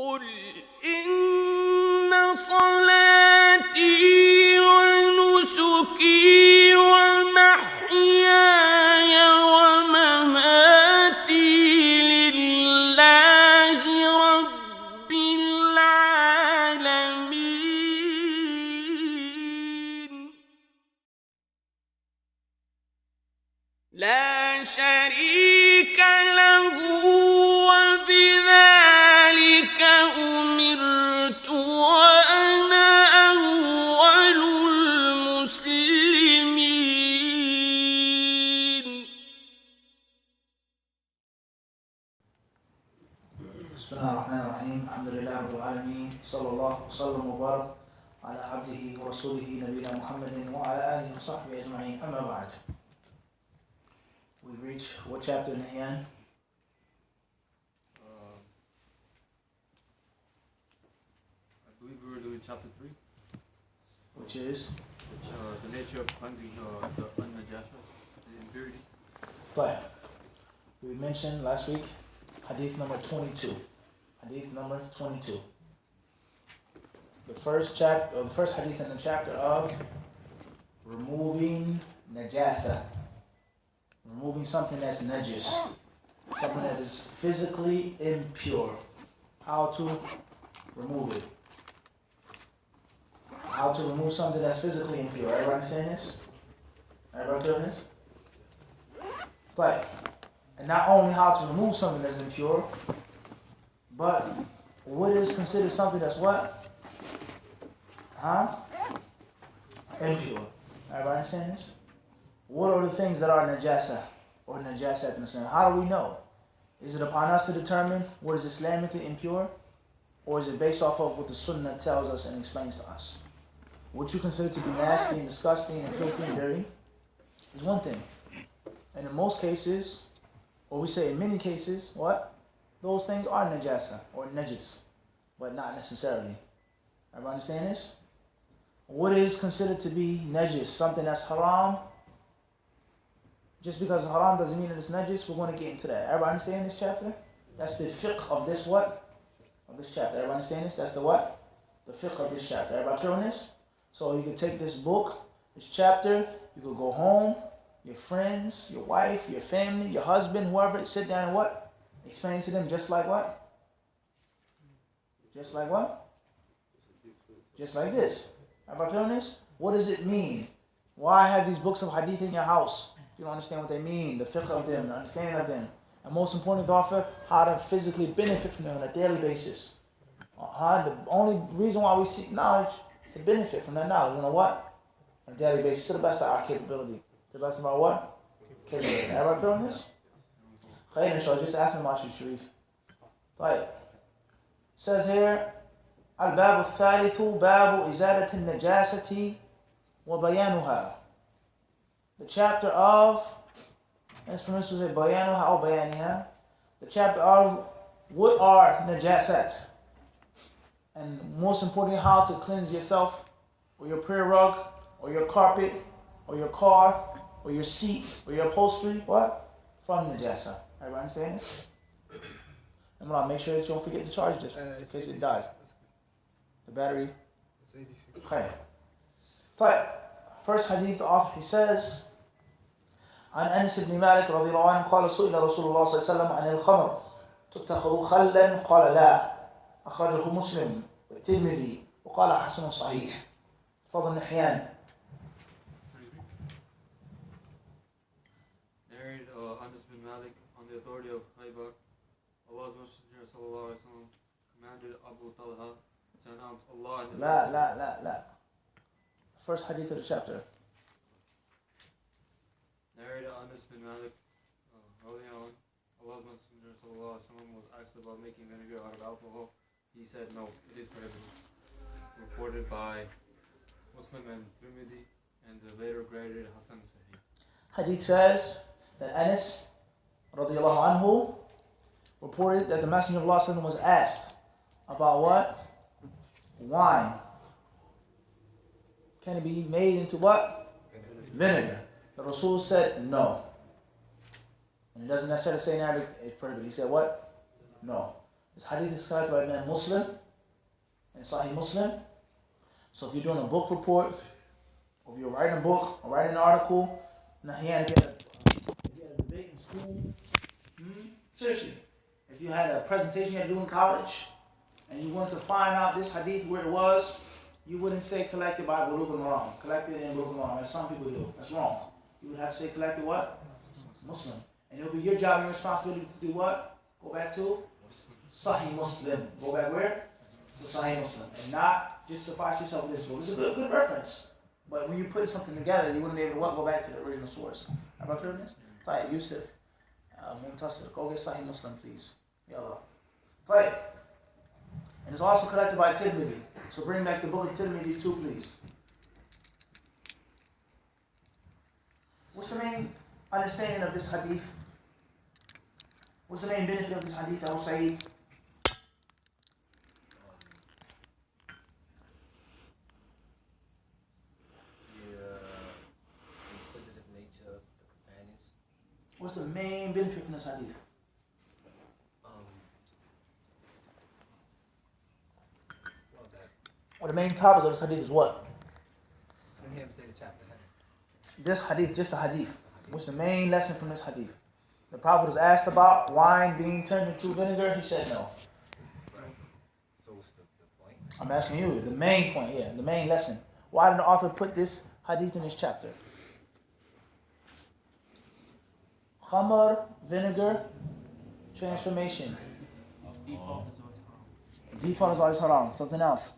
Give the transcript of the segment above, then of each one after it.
قل إن صلاتي ونسكي ومحياي ومماتي لله رب العالمين لا شريك له وبذلك أمرت وأنا أول المسلمين. بسم الله الرحمن الرحيم. الحمد لله رب العالمين. صلى الله وسلم وبارك على عبده ورسوله نبينا محمد وعلى آله وصحبه أجمعين. أما بعد. We reach what chapter in the end? I believe we were doing chapter 3, Which is? the nature of cleansing the najasa, the impurities. But we mentioned last week hadith number 22. Hadith number 22. The first hadith in the chapter of removing najasa. Removing something that's najis. Something that is physically impure. How to remove it. How to remove something that's physically impure. Everybody understand this? Everybody doing this? But, and not only how to remove something that's impure, but what is considered something that's what? Impure. Everybody understand this? What are the things that are najasa or najasat in the Islam? How do we know? Is it upon us to determine what is Islamically impure? Or is it based off of what the Sunnah tells us and explains to us? What you consider to be nasty and disgusting and filthy and dirty is one thing. And in most cases, or we say in many cases, what? Those things are najasa or najis, but not necessarily. Everybody understand this? What is considered to be najis? Something that's haram. Just because it's haram doesn't mean that it's najis. We're going to get into that. Everybody understand this chapter? That's the fiqh of this what? Of this chapter. Everybody understand this? That's the what? The fiqh of this chapter. Everybody clear on this? So you can take this book, this chapter, you could go home, your friends, your wife, your family, your husband, whoever, sit down and what? Explain to them just like what? Just like what? Just like this. Everybody clear on this? What does it mean? Why have these books of hadith in your house? If you don't understand what they mean, the fiqh of them, the understanding of them. And most importantly, to offer how to physically benefit from them on a daily basis. The only reason why we seek knowledge is to benefit from that knowledge. You know what? On a daily basis, to the best of our capability. To the best of our what? Capability. Everybody clear on this? Okay, so just asking about you, Sharif. Right. Says here, الباب الثالث باب إزالة النجاسة وبيانها. The chapter of, as for instance, bayanuha or bayaniha, the chapter of what are najasat, and most importantly, how to cleanse yourself, or your prayer rug, or your carpet, or your car, or your seat, or your upholstery, what? From najasa. Everybody understand this? And I'll make sure that you don't forget to charge this in case it dies. The battery. It's 86. Okay. But first hadith, the author, he says, عن أنس بن مالك رضي الله عنه قال سئل رسول الله صلى الله عليه وسلم عن الخمر تتخذ خلا قال لا أخرجه مسلم والترمذي وقال حسن صحيح. فضل نحيان. Narrated Anas bin Malik on the authority of Khaybar. Allah's Messenger sallallahu alaihi wasallam commanded Abu Talha to announce Allah and His لا. First hadith of the chapter. Narrated Anas bin Malik, Allah's Messenger sallallahu alaihi wasallam was asked about making vinegar out of alcohol. He said, no, it is prohibited. Reported by Muslim and Tirmidhi, and the later graded Hasan Sahih. Hadith says that Anas radiallahu anhu reported that the Messenger of Allah was asked about what? Wine. Can it be made into what? Vinegar. The Rasul said no. And it doesn't necessarily say now it's prohibited. He said what? No. This hadith is collected by Imam Muslim and Sahih Muslim. So if you're doing a book report, or if you're writing a book or writing an article, now if you had a debate in school, seriously, if you had a presentation you had to do in college, and you wanted to find out this hadith where it was, you wouldn't say collected by Bulughul-Maram, collected in Bulughul-Maram, as some people do. That's wrong. You would have to say collected what? Muslim. And it'll be your job and your responsibility to do what? Go back to Sahih Muslim. Go back where? To Sahih Muslim. And not just suffice yourself with this book. It's a good reference. But when you put something together, you wouldn't be able to what? Go back to the original source. How about clear this? Right, Yusuf, Muntasir, go get Sahih Muslim, please. Yallah. Right. And it's also collected by Tirmidhi. So bring back the book of Tirmidhi too, please. What's the main understanding of this hadith? What's the main benefit of this hadith, I will say? The inquisitive nature of the companions. What's the main benefit from this hadith? Well, the main topic of this hadith is what? Let me have to say the chapter. This hadith, just a hadith. What's the main lesson from this hadith? The Prophet was asked about wine being turned into vinegar. He said no. Right. So what's the point? I'm asking you, the main point, the main lesson. Why did the author put this hadith in this chapter? Khamar, vinegar, transformation. Default is always haram. Something else.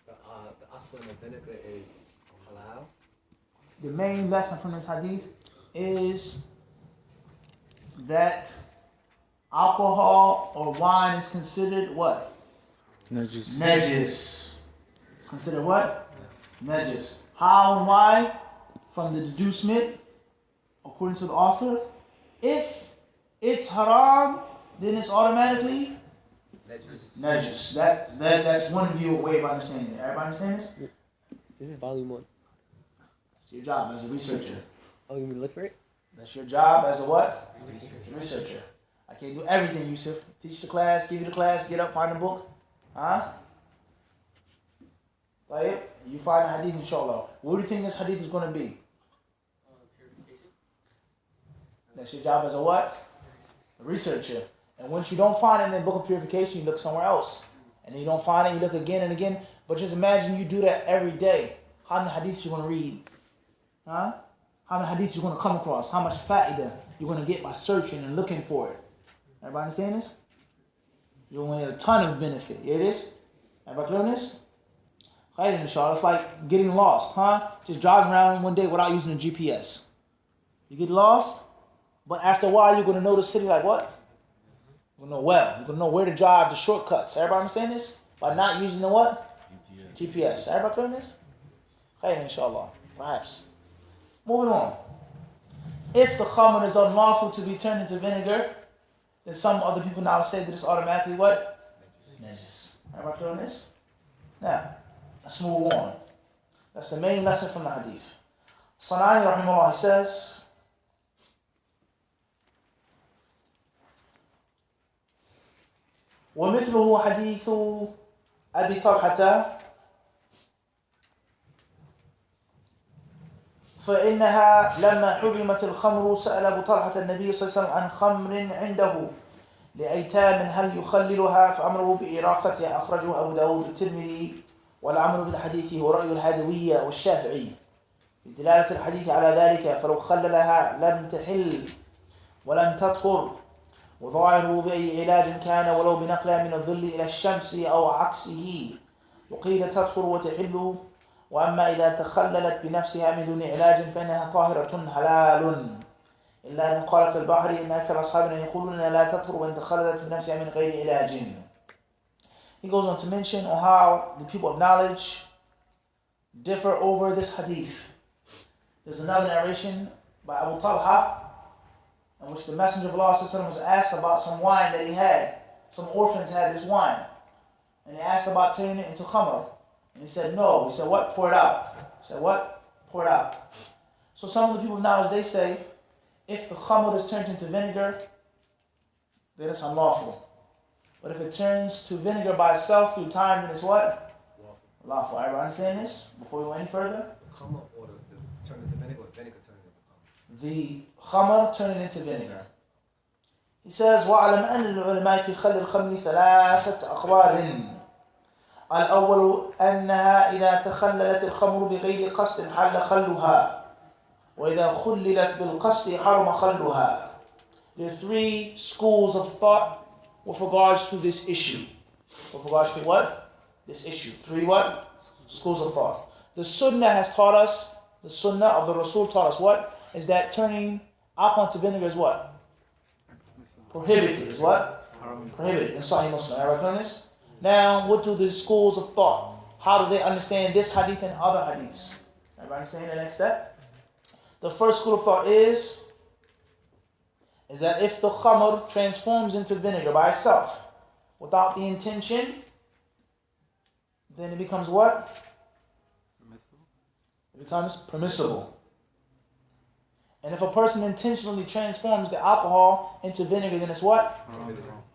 The asl in the vinegar is halal. The main lesson from this hadith is that alcohol or wine is considered what? Najis. Najis. Considered what? Najis. How and why? From the deducement, according to the author, if it's haram, then it's automatically najis. That's one view, way of understanding it. Everybody understand this? This is volume 1. That's your job as a researcher. Oh, you mean look for it? That's your job as a what? Researcher. I can't do everything, Yusuf. Teach the class, give you the class, get up, find the book. Huh? Like, you find a hadith, inshallah. What do you think this hadith is going to be? Purification. That's your job as a what? A researcher. And once you don't find it in the book of purification, you look somewhere else. And then you don't find it, you look again and again. But just imagine you do that every day. How many hadiths you going to read? Huh? How many hadiths you going to come across? How much fa'idah you're going to get by searching and looking for it? Everybody understand this? You're going to get a ton of benefit. Hear this? Everybody clear on this? Inshallah, it's like getting lost, huh? Just driving around one day without using a GPS. You get lost, but after a while you're going to know the city like what? You're going to know well. You're going to know where to drive, the shortcuts. Everybody understand this? By not using the what? GPS. Everybody clear on this? Inshallah. Perhaps. Moving on. If the khamr is unlawful to be turned into vinegar, then some other people now say that it's automatically what? Najis. Everybody clear on this? Now, let's move on. That's the main lesson from the hadith. Sanani rahimahullah, he says, ومثله حديث أبي طلحة فإنها لما حرمت الخمر سأل أبو طلحة النبي صلى الله عليه وسلم عن خمر عنده لأيتام هل يخللها فأمره بإراقتها. أخرجه أبو داود والترمذي. والعمل بالحديث هو رأي الهادوية والشافعي بدلالة الحديث على ذلك، فلو خللها لم تحل ولم تطهر، وظاهره بأي علاج كان ولو بنقلها من الظل إلى الشمس أو عكسه، وقيل تطهر وتحل. وأما إذا تخللت بنفسها من دون علاج فإنها طاهرة حلال، إلا أن قال في البحر إن أكثر أصحابنا يقولون لا تطهر وإن تخللت بنفسها من غير علاج. He goes on to mention on how the people of knowledge differ over this hadith. There's another narration by Abu Talha in which the Messenger of Allah was asked about some wine that he had. Some orphans had this wine. And he asked about turning it into khamr. And he said, no. He said, what? Pour it out. He said, what? Pour it out. So some of the people nowadays, they say, if the khamr is turned into vinegar, then it's unlawful. But if it turns to vinegar by itself through time, then it's what? Lawful. Everybody understand this? Before we go any further? Khamr or the turn into vinegar, or vinegar turn into khamr? The khamr turning into vinegar. He says, وَعَلَمْ أَنَّ الْعُلَمَاءِ فِي خَلِّ الْخَمْرِ ثَلَاثَةَ أَقْوَالٍ الأول أنها إذا تخللت الخمر بغير قصد حل خلها وإذا خللت بالقصد حرم خلها. There are three schools of thought with regards to this issue. With regards to what? This issue. Three what? Schools of thought. The Sunnah has taught us, the Sunnah of the Rasul taught us what? Is that turning alcohol into vinegar is what? Prohibited. Is what? Prohibited. In Sahih Muslim. Everybody know this? Now, what do the schools of thought? How do they understand this hadith and other hadiths? Everybody understand the next step? The first school of thought is that if the khamr transforms into vinegar by itself, without the intention, then it becomes what? Permissible. It becomes permissible. And if a person intentionally transforms the alcohol into vinegar, then it's what?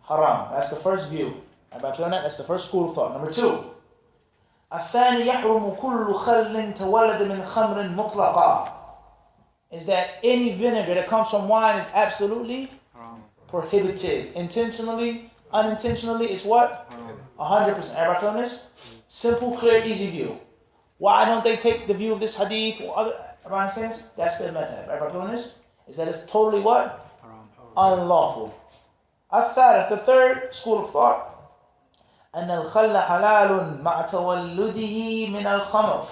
Haram. That's the first view. Everybody clear on that? That's the first school of thought. Number two. الثاني يحرم كل خل تولد من خمر مطلقا. Is that any vinegar that comes from wine is absolutely prohibited. Intentionally, unintentionally, it's what? 100%. Everybody clear on this? Simple, clear, easy view. Why don't they take the view of this hadith or other? Everybody understands? That's their method. Everybody clear on this? Is that it's totally what? Unlawful. الثالث, the third school of thought. أن الخل حلال مع تولده من الخمر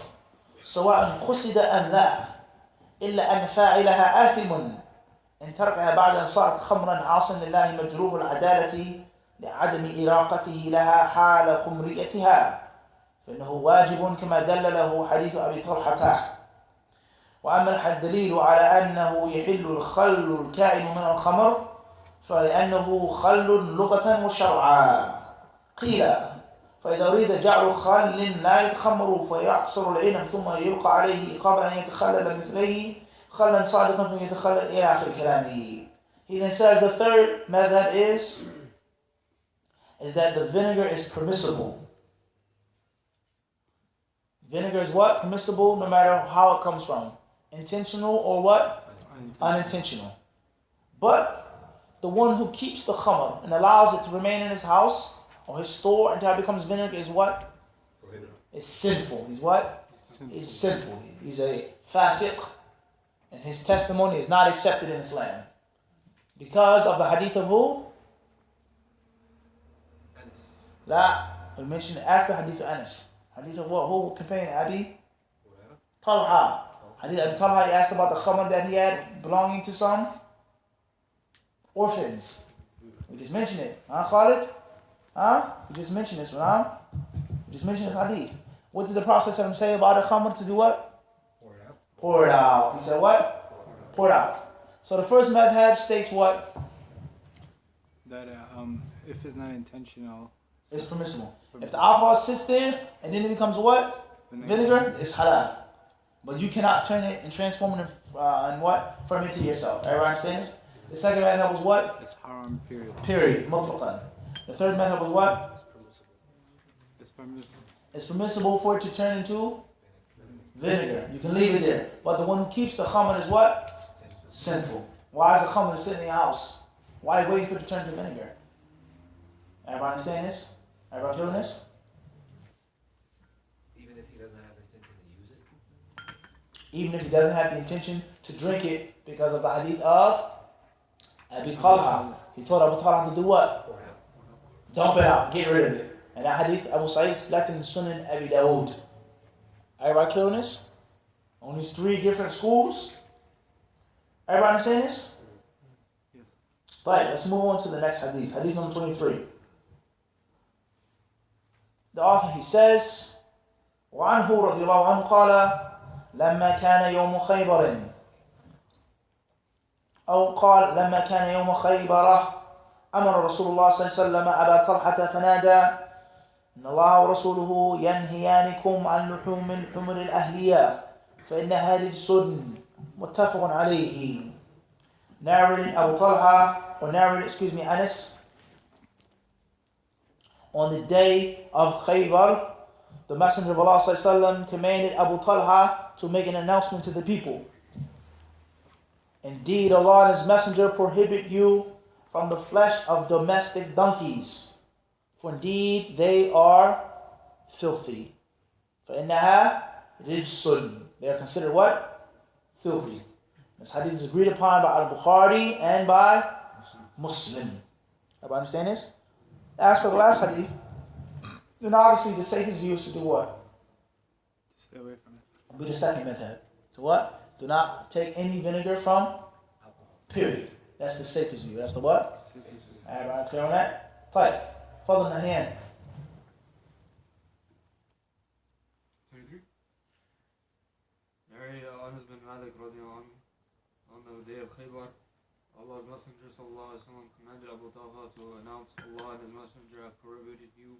سواء قصد أم لا إلا أن فاعلها آثم إن تركها بعد أن صارت خمرا عاصا لله مجروح العدالة لعدم إراقته لها حال خمريتها فإنه واجب كما دلله حديث أبي طلحة. وأما الدليل على أنه يحل الخل الكائن من الخمر فلأنه خل لغة وشرعا. قيل فإذا أريد جعل خل لا يتخمر فيعصر العنب ثم يلقى عليه قبل أن يتخلل مثله خلا صادقا فيتخلل إلى آخر كلامه. He then says the third method is that the vinegar is permissible. Vinegar is what? Permissible no matter how it comes from. Intentional or what? Unintentional. But the one who keeps the khamr and allows it to remain in his house or his store until it becomes vinegar is what? It's sinful. He's what? He's sinful. He's a fasiq. And his testimony is not accepted in Islam. Because of the hadith of who? La, we mentioned after hadith of Anas. Hadith of what? Who companion? Abi Talha. Hadith Abi Talha, he asked about the khamr that he had belonging to some orphans. We just mentioned it. Huh, Khalid? Huh? We just mentioned this, huh? We just mentioned this hadith. What did the Prophet say about the khamr to do what? Pour it out. Pour it out. He said what? Pour it out. So the first madhab states what? That if it's not intentional, It's permissible. If the alcohol sits there and then it becomes what? Vinegar, it's halal. But you cannot turn it and transform it and what? Ferment it yourself. Everybody understand this? The second madhab was what? it's haram, period. Period. Mutlaqan. The third method was what? It's permissible. It's permissible for it to turn into vinegar. You can leave it there. But the one who keeps the khamr is what? Sinful. Why is the khamr sitting in your house? Why are you waiting for it to turn to vinegar? Everybody understand this? Everybody doing this? Even if he doesn't have the intention to use it? Even if he doesn't have the intention to drink it because of the hadith of Abi Talha. He told Abu Talha to do what? Pour it out. Dump it out. Get rid of it. And that hadith, Abu Sa'id, is left in Sunan Abi Dawood. Everybody clear on this? On these three different schools? Everybody understand this? Right, let's move on to the next hadith. Hadith number 23. The author, he says, وعنه رضي الله عنه قال لما كان يوم خيبر أو قال لما كان يوم خيبر أمر رسول الله صلى الله عليه وسلم أبا طلحة فنادى إن الله ورسوله ينهيانكم عن لحوم الحمر الأهلية فإنها رجس muttafaqun alayhi. Narrated Abu Talha, or narrated, Anas, on the day of Khaybar, the Messenger of Allah ﷺ commanded Abu Talha to make an announcement to the people. Indeed, Allah and His Messenger prohibit you from the flesh of domestic donkeys, for indeed they are filthy. فَإِنَّهَا رِجْسٌ. They are considered what? Filthy. This hadith is agreed upon by Al-Bukhari and by Muslim. Everybody understand this? As for the last hadith, then obviously the safest view is to do what? Stay away from it. Be the second method. To what? Do not take any vinegar from, period. That's the safest view. That's the what? Everybody clear on that? Type. Follow in the hand. 23. Narrated Anas bin Malik radiallahu anhu, on the day of Khaybar, Allah's Messenger sallallahu alaihi wasallam commanded Abu Talha to announce, Allah and His Messenger have prohibited you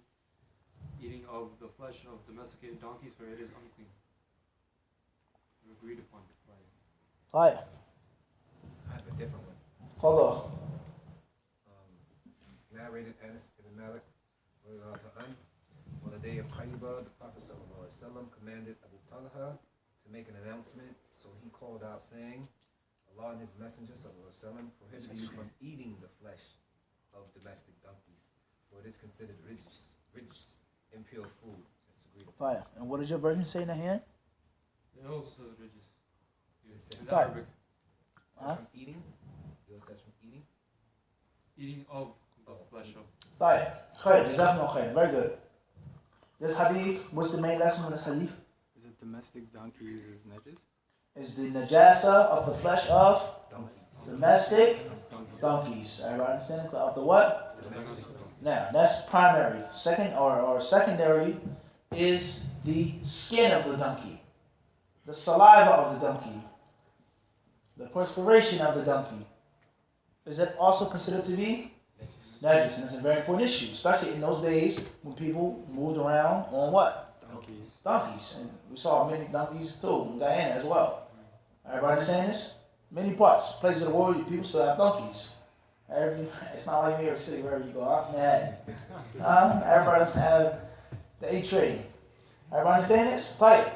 eating of the flesh of domesticated donkeys, for it is unclean. Agreed upon by Type. I have a different one. Follow. Narrated Anas ibn Malik on the day of Khaybar, the Prophet ﷺ commanded Abu Talha to make an announcement, so he called out saying, Allah and His Messenger ﷺ prohibited you from eating the flesh of domestic donkeys, for it is considered rich, impure food. It's agreed upon. Type. And what does your version say in the hand? it also says ridges. It says In Right. Arabic, from eating. It says from eating. eating of the flesh of. Type. Khair. Jazakumullah khair. Very good. This hadith, what's the main lesson of this hadith? Is it domestic donkey uses najis? Is the najasa of the flesh of Donkeys. domestic donkeys. Everybody understand this? Of the what? Now, that's primary. Second or secondary is the skin of the donkey, the saliva of the donkey, the perspiration of the donkey. Is that also considered to be najis? And it's a very important issue, especially in those days when people moved around on what? Donkeys. Donkeys. And we saw many donkeys too in Guyana as well. Everybody understand this? Many parts, places of the world, people still have donkeys. It's not like New York City wherever you go. Manhattan. Everybody doesn't have the A train. Everybody understand this? Right.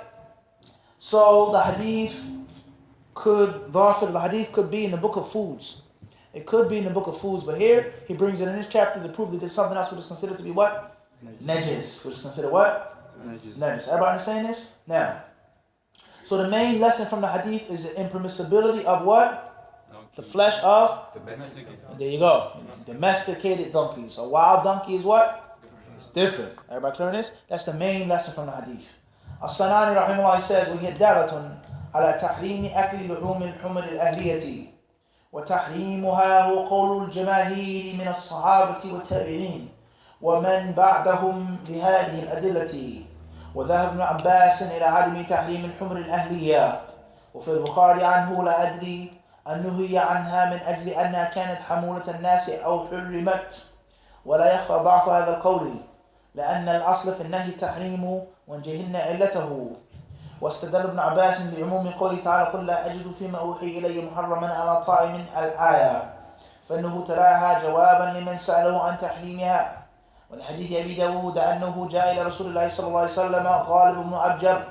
So the hadith the author of the hadith could be in the book of foods. It could be in the book of foods, but here he brings it in this chapter to prove that there's something else which is considered to be what? Najis. Which is considered what? Najis. Everybody understand this? Now, so the main lesson from the hadith is the impermissibility of what? The flesh of? Domesticated. There you go. Domesticated donkeys. A wild donkey is what? It's different. Everybody clear on this? That's the main lesson from the hadith. As-Sanani rahimahullah says, وَهِيَ دَالَةٌ عَلَى تَحْرِيمِ أَكْلِ لُحُومِ الْحُمُرِ الْأَهْلِيَةِ وتحريمها هو قول الجماهير من الصحابة والتابعين ومن بعدهم لهذه الأدلة وذهب ابن عباس إلى عدم تحريم الحمر الأهلية وفي البخاري عنه لا أدري أن نهي عنها من أجل أنها كانت حمولة الناس أو حرمت ولا يخفى ضعف هذا القول لأن الأصل في النهي تحريم وانجهلنا علته واستدل ابن عباس بعموم قوله تعالى قل لا أجد فيما أوحي إلي محرما على طاعم الآية فإنه تلاها جوابا لمن سأله عن تحريمها ولحديث أبي داود أنه جاء إلى رسول الله صلى الله عليه وسلم غالب بن أبجر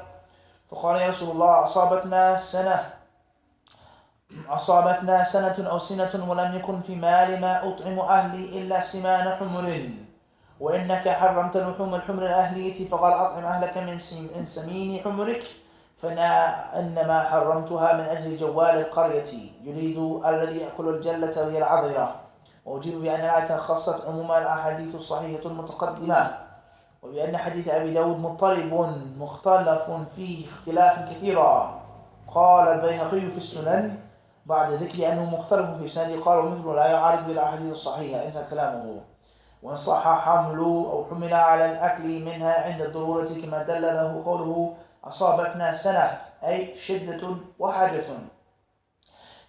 فقال يا رسول الله أصابتنا سنة أو سنة ولم يكن في مال ما أطعم أهلي إلا سمان حمر وإنك حرمت لحوم الحمر الأهلية فقال أطعم أهلك من سمين حمرك فإنما حرمتها من أجل جوال القرية يريد الذي يأكل الجلة وهي العذرة وأجيب بأن الآية خصت عموم الأحاديث الصحيحة المتقدمة وبأن حديث أبي داود مضطرب مختلف فيه اختلاف كثيرا قال البيهقي في السنن بعد ذكر أنه مختلف في سنده قال ومثله لا يعارض بالأحاديث الصحيحة انتهى كلامه وإن صح حمل أو حمل على الأكل منها عند الضرورة كما دل له قوله أصابتنا سنة أي شدة وحاجة.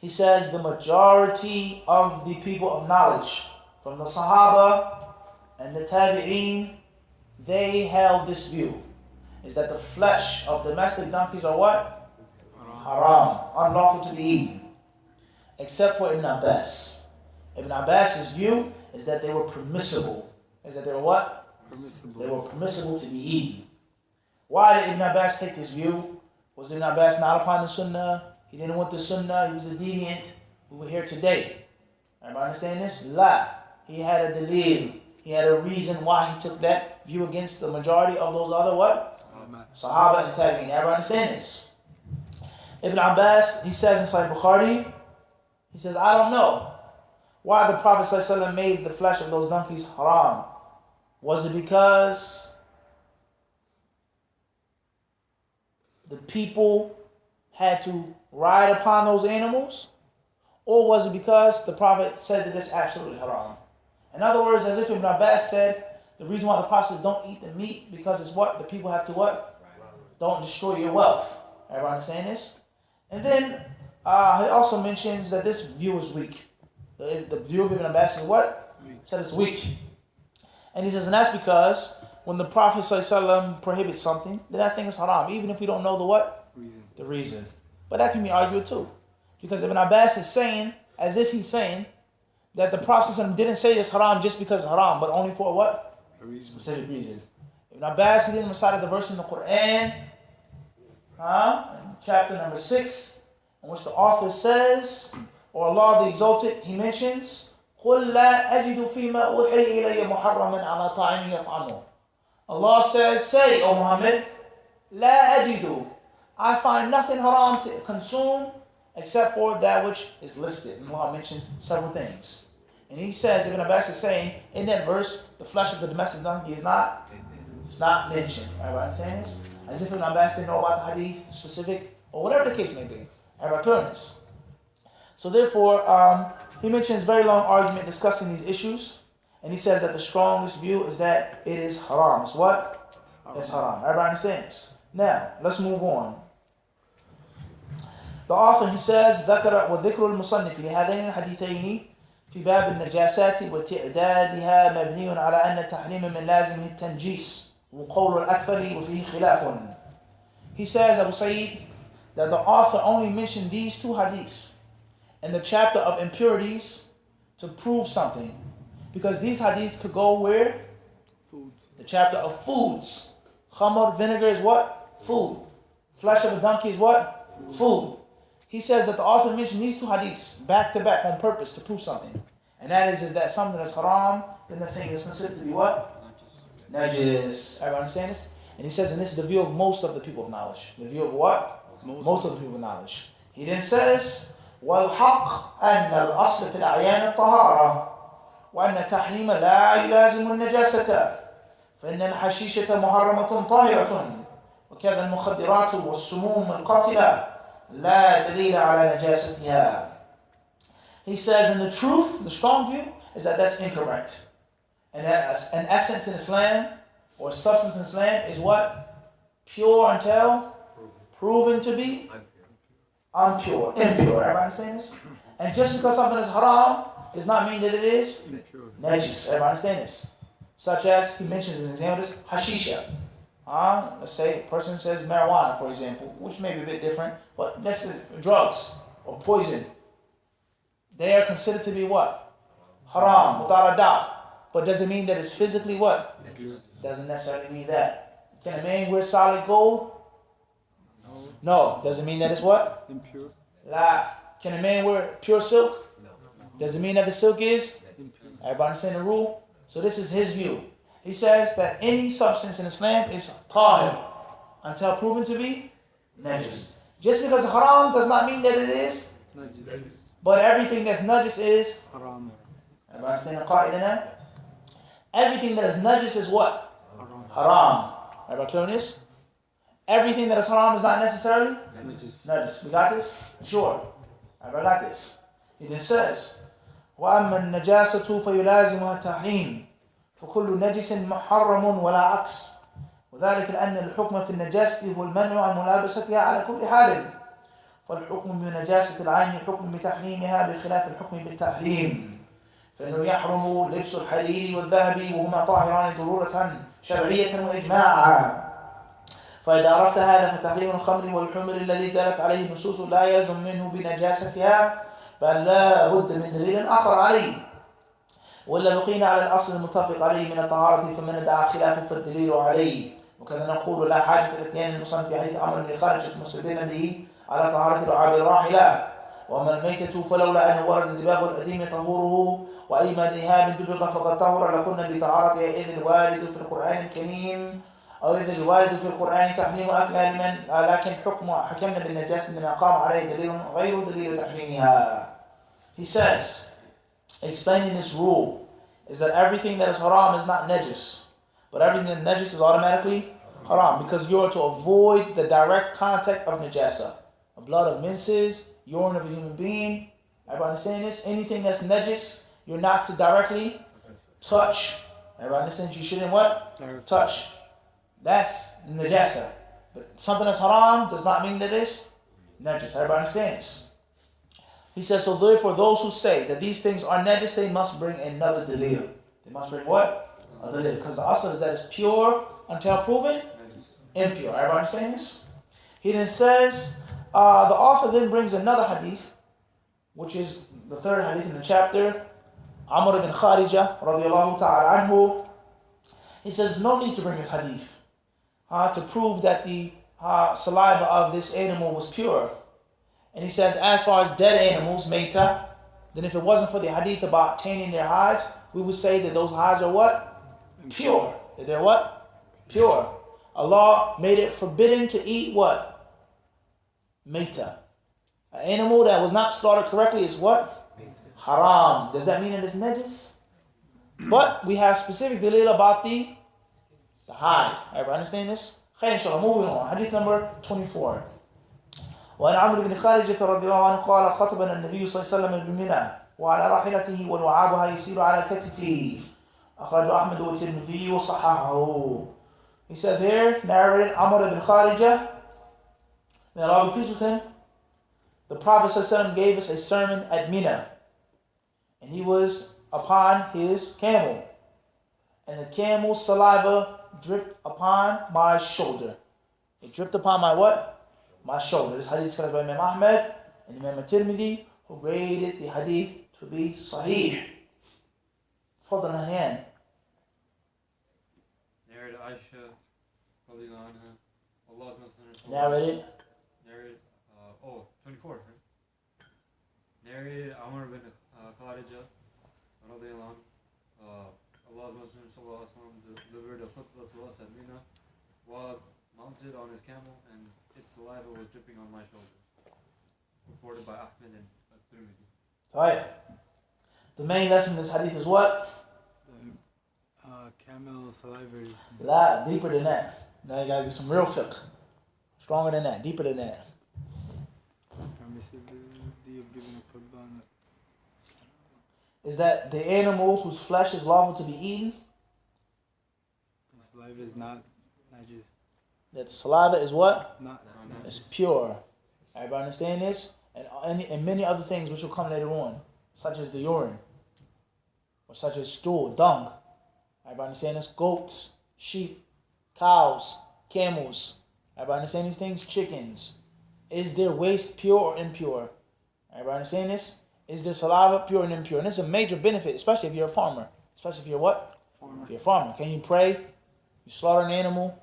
He says the majority of the people of knowledge from the Sahaba and the Tabi'een, they held this view, is that the flesh of domestic donkeys are what? Haram, not lawful to be eaten, except for Ibn Abbas. Ibn Abbas's view is that they were permissible. Is that they were what? Permissible. They were permissible to be eaten. Why did Ibn Abbas take this view? Was Ibn Abbas not upon the Sunnah? He didn't want the Sunnah. He was a deviant. We were here today. Everybody understand this? La. He had a dalil. He had a reason why he took that view against the majority of those other what? Sahaba and Tabi'in. Everybody understand this? Ibn Abbas, he says in Sahih Bukhari, he says, I don't know why the Prophet ﷺ made the flesh of those donkeys haram. Was it because the people had to ride upon those animals? Or was it because the Prophet said that it's absolutely haram? In other words, as if Ibn Abbas said, the reason why the Prophet said don't eat the meat because it's what? The people have to what? Don't destroy your wealth. Everybody understand this? And then he also mentions that this view is weak. The view of Ibn Abbas is what? Said it's weak. And he says, and that's because when the Prophet ﷺ prohibits something, then that thing is haram, even if we don't know the what? Reason. The reason. But that can be argued too. Because Ibn Abbas is saying, as if he's saying, that the Prophet ﷺ didn't say it's haram just because it's haram, but only for what? A reason. Specific reason. Ibn Abbas, he didn't recite the verse in the Quran, in chapter number 6, in which the author says, or Allah the Exalted, he mentions, قُلْ لَا أَجِدُ فِي مَا أُوحِيَ إِلَيَّ مُحَرَّمًا عَلَى طَاعِمٍ يَطْعَمُهُ. Allah says, say, O Muhammad, لَا أَجِدُ, I find nothing haram to consume except for that which is listed. And Allah mentions several things. And he says, Ibn Abbas is saying, in that verse, the flesh of the domestic donkey is not, it's not mentioned. Everybody understand this? As if Ibn Abbas didn't know about the hadith specific, or whatever the case may be. Everybody clear on this? So therefore, he mentions very long argument discussing these issues. And he says that the strongest view is that it is haram. It's what? It's haram. Everybody understand this? Now, let's move on. The author, he says, ذكر وذكر المصنف لهذين الحديثين في باب النجاسات وتعدادها مبني على أن تحريم من لازمه التنجيس وقول الأكثر وفيه خلاف. He says, Abu Sa'id, that the author only mentioned these two hadiths in the chapter of impurities to prove something. Because these hadiths could go where? Food. The chapter of foods. Khamr, vinegar is what? Food. Flesh of a donkey is what? Food. He says that the author mentioned these two hadiths back to back on purpose to prove something. And that is if that something is haram, then the thing is considered to be what? Najis. Everybody understand this? And he says, and this is the view of most of the people of knowledge. The view of what? Most of the people of knowledge. He then says, وَالْحَقِّ أَنَّ الْأَصْلَ فِي الْأَعْيَانِ الطَّهَارَةِ وأن تحريم لا يلازم النجاسة فإن الحشيشة محرمة طاهرة وكذا المخدرات والسموم القاتلة لا دليل على نجاستها. He says, in the truth, the strong view is that that's incorrect. And that an essence in Islam or substance in Islam is what? Pure until proven to be impure. Everybody understand this? And just because something is haram does not mean that it is najis. Everybody understand this? Such as he mentions an example, this hashisha. Let's say a person says marijuana, for example, which may be a bit different, but this is drugs or poison. They are considered to be what? Haram, without a doubt. But does it mean that it's physically what? Doesn't necessarily mean that. Can a man wear solid gold? No. Does it mean that it's what? Impure. La. Can a man wear pure silk? Does it mean that the silk is? Everybody understand the rule? So this is his view. He says that any substance in Islam is tahir until proven to be najis. Just because haram does not mean that it is. Najis. But everything that's najis is. Haram. Everybody understand the qaida now? Everything that is najis is what? Haram. Haram. Everybody clear on this? Everything that is haram is not necessarily najis. We got this? Sure. Everybody got this? He then says, وأما النجاسة فيلازمها تحريم فكل نجس محرم ولا عكس وذلك لأن الحكم في النجاسة هو المنع عن ملابستها على كل حال فالحكم بنجاسة العين حكم بتحريمها بخلاف الحكم بالتحريم فإنه يحرم لبس الحرير والذهب وهما طاهران ضرورة شرعية وإجماعا فإذا عرفت هذا فتحريم الخمر والحمر الذي دلت عليه النصوص لا يلزم منه بنجاستها بل لا بد من دليل آخر عليه. ولا بقينا على الأصل المتفق عليه من الطهارة فمن ادعى خلافه فالدليل عليه. وكذا نقول لا حاجة لإتيان المصنف في حديث عمرو بن خارجة مستدلا به على طهارة لعاب الراحلة. وأما الميتة فلولا أنه ورد دباغ الأديم طهوره وأي ما دهاب دبغ فقد طهر لقلنا بطهارتها إذ الوارد في القرآن الكريم أو إذ الوارد في القرآن تحريم أكلها لمن لكن حكمنا بالنجاسة لما قام عليه دليل غير دليل تحريمها. He says, explaining this rule is that everything that is haram is not najis, but everything that is najis is automatically haram because you are to avoid the direct contact of najasa. The blood of minces, urine of a human being. Everybody understand this? Anything that's najis, you're not to directly touch. Everybody understand you shouldn't what? Touch. That's najasa. But something that's haram does not mean that it's najis. Everybody understand this? He says, so therefore those who say that these things are najis, they must bring another dalil. They must bring what? A dalil. Because the asl is that it's pure until proven impure. Everybody understand this? He then says, the author then brings another hadith, which is the third hadith in the chapter. Amr ibn Kharija, radiallahu ta'ala anhu. He says, no need to bring this hadith to prove that the saliva of this animal was pure. And he says, as far as dead animals, mayta, then if it wasn't for the hadith about taining their hides, we would say that those hides are what? Pure. That they're what? Pure. Allah made it forbidden to eat what? Mayta. An animal that was not slaughtered correctly is what? Haram. Does that mean it is najis? But we have specific dalil about the hide. Everybody understand this? Okay, inshallah, moving on. Hadith number 24. وعن عمرو بن خارجة رضي الله عنه قال خطبنا النبي صلى الله عليه وسلم بمنى وعلى راحلته ولعابها يسير على كتفه أخرجه أحمد والترمذي وصححه. He says here, narrated Amr ibn Kharija, may Allah be pleased with him, the Prophet ﷺ gave us a sermon at Mina, and he was upon his camel, and the camel's saliva dripped upon my shoulder. It dripped upon my what? My shoulder. This hadith is by Imam Ahmed and Imam Tirmidhi, who graded the hadith to be sahih. Hold on a hand. Narrated Aisha, radiallahu anha, Allah's Messenger. Narrated. 24. Right? Narrated Amr bin Kharija, radiallahu anhu, Allah's Messenger sallallahu alaihi wasallam delivered a khutbah to us at Mina while mounted on his camel, and its saliva was dripping on my shoulders. Reported by Ahmed and Tirmidhi. Right. The main lesson in this hadith is what? Camel saliva is La, deeper than that. Now you gotta get some real fiqh. Stronger than that, deeper than that. permissivity of giving a qurban. Is that the animal whose flesh is lawful to be eaten? The saliva is not najis. That the saliva is what? Not It's pure. Everybody understand this? And many other things which will come later on, such as the urine, or such as stool, dung. Everybody understand this? Goats, sheep, cows, camels. Everybody understand these things? Chickens. Is their waste pure or impure? Everybody understand this? Is their saliva pure and impure? And this is a major benefit, especially if you're a farmer. Especially if you're what? Farmer. If you're a farmer. Can you pray? You slaughter an animal.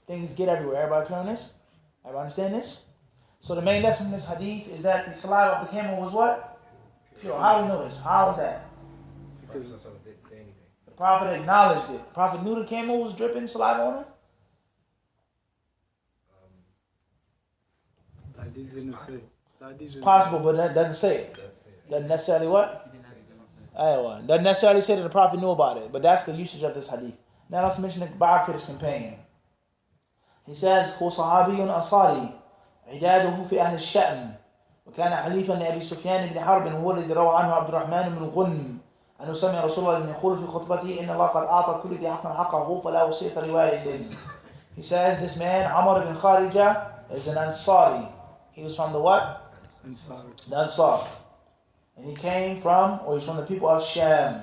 Things get everywhere. Everybody clear on this? Everybody understand this? So the main lesson in this hadith is that the saliva of the camel was what? Pure. How do we know this? How was that? Because someone didn't say anything. The Prophet acknowledged it. The Prophet knew the camel was dripping saliva on him? It's possible, but that doesn't say it. Doesn't necessarily what? Doesn't necessarily say that the Prophet knew about it, but that's the usage of this hadith. Now let's mention the biography of his companion. He says, هو صحابي أنصاري عداده في أهل الشأن وكان حليفا لأبي سفيان بن حرب وهو الذي روى عنه عبد الرحمن بن غنم أنه سمع رسول الله يقول في خطبته إن الله قد أعطى كل ذي حق حقه فلا وصية لوارث. He says this man Amr ibn Kharija is an Ansari. He was from the what? The Ansar. And he came from, or he's from the people of Sham.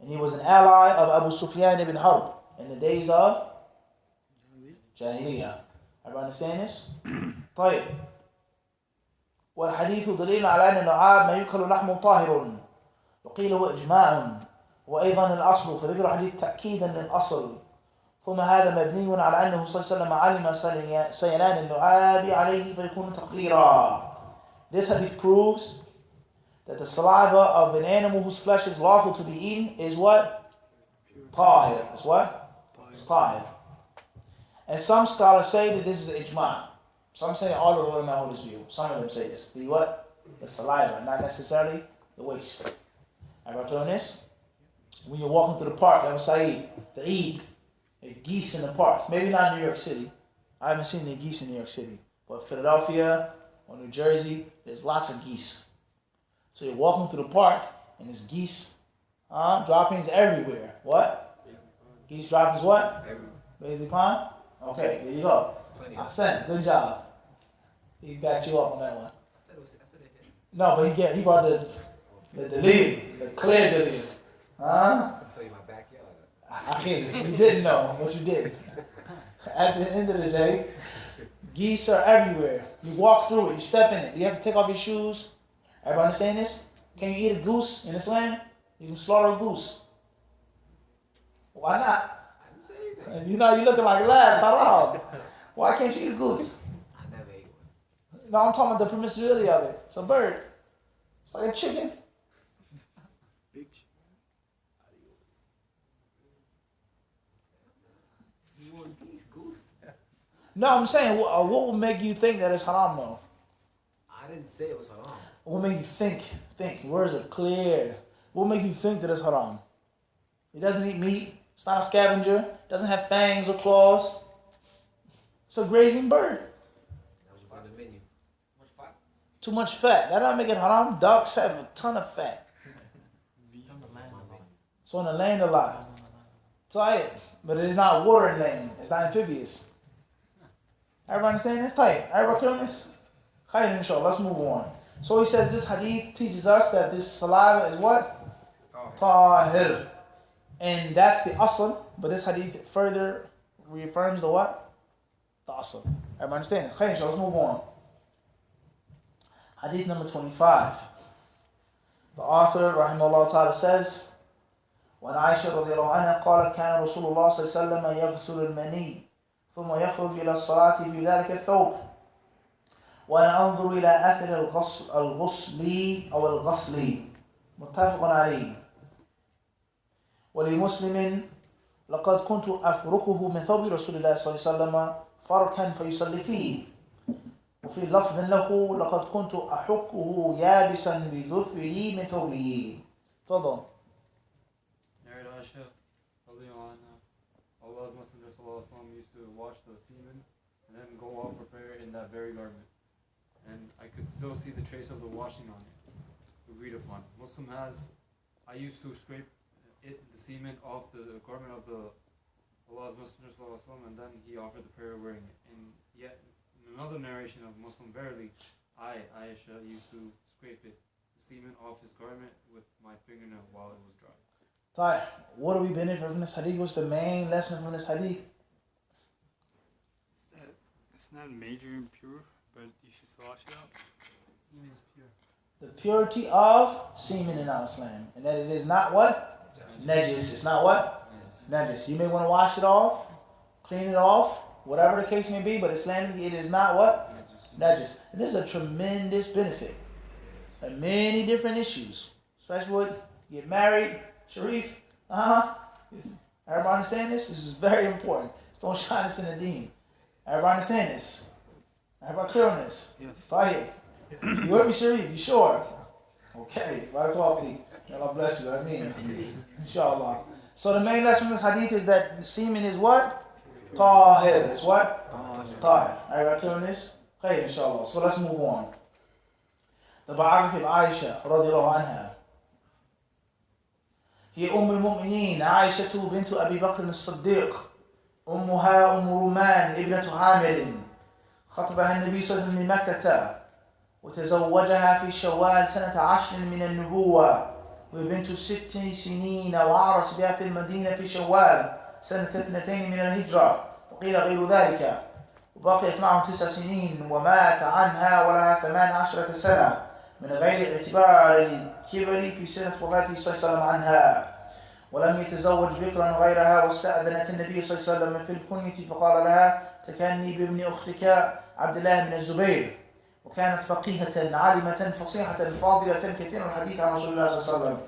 And he was an ally of Abu Sufyan ibn Harb in the days of جاهلية. Everybody understand this? طيب. والحديث دليل على أن اللعاب ما يؤكل لحمه طاهر، وقيل هو إجماع، وأيضا الأصل فذكر الحديث تأكيدا للأصل. ثم هذا مبني على أنه صلى الله عليه وسلم علم سيلان اللعاب عليه فيكون تقريرا. This hadith proves that the saliva of an animal whose flesh is lawful to be eaten is what? Tahir. Is what? Tahir. And some scholars say that this is ijma'. Some say all of the ulama hold this view. Some of them say this. The what? The saliva, not necessarily the waste. Everybody clear on this? When you're walking through the park, I would say the Eid, geese in the park. Maybe not in New York City. I haven't seen any geese in New York City. But Philadelphia or New Jersey, there's lots of geese. So you're walking through the park and there's geese droppings everywhere. What? Geese droppings what? Everywhere. Baisley Pond? Okay, there you go. Ahsan, good job. He backed you up on that one. I said it hit. No, but he brought the lid, the clear the lid. Huh? I can tell you my backyard. I can't. You didn't know, but you did. At the end of the day, geese are everywhere. You walk through it, you step in it. You have to take off your shoes. Everybody understand this? Can you eat a goose in this land? You can slaughter a goose. Why not? I didn't say anything. You know, you're looking like last. How Why can't you eat a goose? I never ate one. No, I'm talking about the permissibility of it. It's a bird. It's like a chicken. Big. You want geese, goose? No, I'm saying, what will make you think that it's haram though? I didn't say it was haram. What will make you think? Words are clear. What will make you think that it's haram? It doesn't eat meat. It's not a scavenger. It doesn't have fangs or claws. It's a grazing bird. That was on the menu. Too much fat. That don't make it haram. Ducks have a ton of fat. It's on the land a lot. Try it. But it is not water land. It's not amphibious. Everybody understand this? Tight. Everybody clear on this? Khayr, inshallah. Let's move on. So he says this hadith teaches us that this saliva is what? Tahir. And that's the asl. But this hadith further reaffirms the what? The asl. Everybody understand? Khayr, inshallah. Let's move on. Hadith number 25. The author, rahimahullah ta'ala, says, وعن عائشة رضي الله عنها قالت كان رسول الله صلى الله عليه وسلم يغسل المني ثم يخرج إلى الصلاة في ذلك الثوب وأنا أنظر إلى أثر الغسل أو الغسل متفق عليه ولمسلم لقد كنت أفركه من ثوب رسول الله صلى الله عليه وسلم فركا فيصلي فيه وفي لفظ له لقد كنت أحكه يابسا بظفره من ثوبه. تفضل. Narrated Aisha, Allah's Messenger ﷺ used to wash the semen and then go off for prayer in that very garment. And I could still see the trace of the washing on it. Agreed upon. Muslim has, I used to scrape the semen off the garment of the Allah's Messenger ﷺ, and then he offered the prayer wearing it. And yet, in another narration of Muslim, verily, Aisha, used to scrape the semen off his garment with my fingernail while it was dry. Right. What do we benefit from this hadith? What's the main lesson from this hadith? It's not major impure, but you should wash it out. Semen is pure. The purity of semen in Islam. And that it is not what? Najis. It's not what? Najis. You may want to wash it off, clean it off, whatever the case may be, but Islamically it is not what? Najis. And this is a tremendous benefit. Like many different issues. Especially with get married, Sharif. Everybody understand this? This is very important. Just don't shine this in the deen. Everybody understand this? Everybody clear on this? Yes. Tahir. You with me, Sharif? You sure? Okay. Barakallahu. Allah bless you. Ameen. Inshallah. So the main lesson of this hadith is that semen is what? Tahir. It's what? Tahir. Everybody clear on this? Khayr, inshallah. So let's move on. The biography of Aisha radiallahu anha. هي أم المؤمنين عائشة بنت أبي بكر الصديق أمها أم رومان ابنة عامر خطبها النبي صلى الله عليه وسلم من مكة وتزوجها في شوال سنة 10 من النبوة وبنت 6 سنين وعرس بها في المدينة في شوال سنة 2 من الهجرة وقيل غير ذلك. وبقيت معه 9 سنين ومات عنها ولها 18 سنة من غير اعتبار الكبر في سنة وفاته صلى الله عليه وسلم عنها. ولم يتزوج بكرا غيرها. واستأذنت النبي صلى الله عليه وسلم في الكنية فقال لها تكني بابن أختك عبد الله بن الزبير. وكانت فقيهة عالمة فصيحة فاضلة كثير الحديث عن رسول الله صلى الله عليه وسلم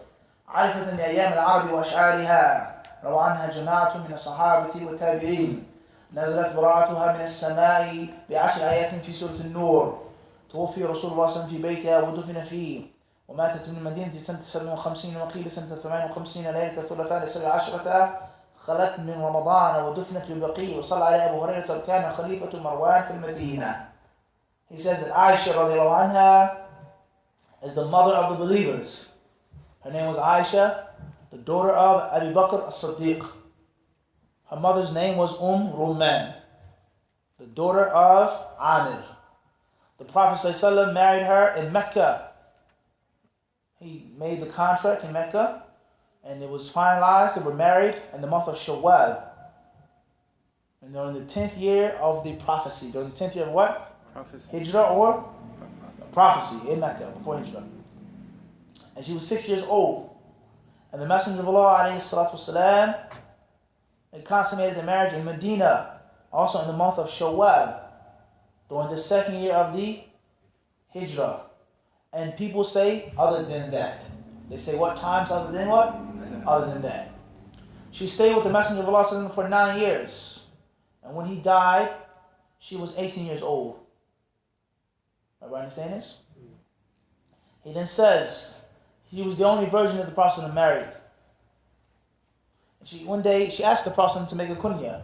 عارفة لأيام العرب وأشعارها. روى عنها جماعة من الصحابة والتابعين. نزلت براءتها من السماء ب10 آيات في سورة النور. توفي رسول الله صلى الله عليه وسلم في بيتها ودفن فيه. وماتت من المدينة سنة 57 وقيل سنة 58 ليلة الثلاثاء 17 خلت من رمضان ودفنت ببقيع. وصلى عليها أبو هريرة وكان خليفة مروان في المدينة. He says that Aisha radiallahu anha is the mother of the believers. Her name was Aisha, the daughter of Abu Bakr as-Siddiq. Her mother's name was Rumman, the daughter of Amir. The Prophet ﷺ married her in Mecca. He made the contract in Mecca and it was finalized. They were married in the month of Shawwal. And during the 10th year of the prophecy. During the 10th year of what? Prophecy. Hijrah or prophecy in Mecca before Hijrah. And she was 6 years old. And the Messenger of Allah alayhi salatu wasalam consummated the marriage in Medina, also in the month of Shawwal, during the 2nd year of the Hijrah. And people say other than that. They say what times other than what? Other than that. She stayed with the Messenger of Allah for 9 years. And when he died, she was 18 years old. Everybody understand this? He then says he was the only virgin that the Prophet married. One day she asked the Prophet to make a kunya.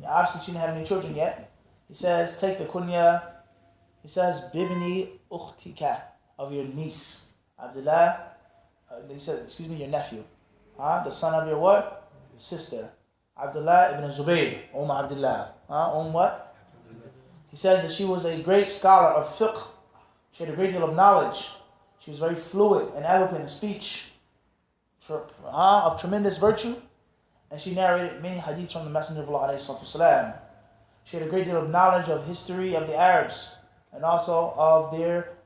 Obviously she didn't have any children yet. He says, take the kunya. He says, bibni ukhtika, of your niece. Abdullah, he said, excuse me, your nephew. The son of your what? Your sister. Abdullah ibn Zubayr, Abdullah. What? He says that she was a great scholar of fiqh. She had a great deal of knowledge. She was very fluid and eloquent in speech. Of tremendous virtue. And she narrated many hadiths from the Messenger of Allah ﷺ. She had a great deal of knowledge of history of the Arabs and also of their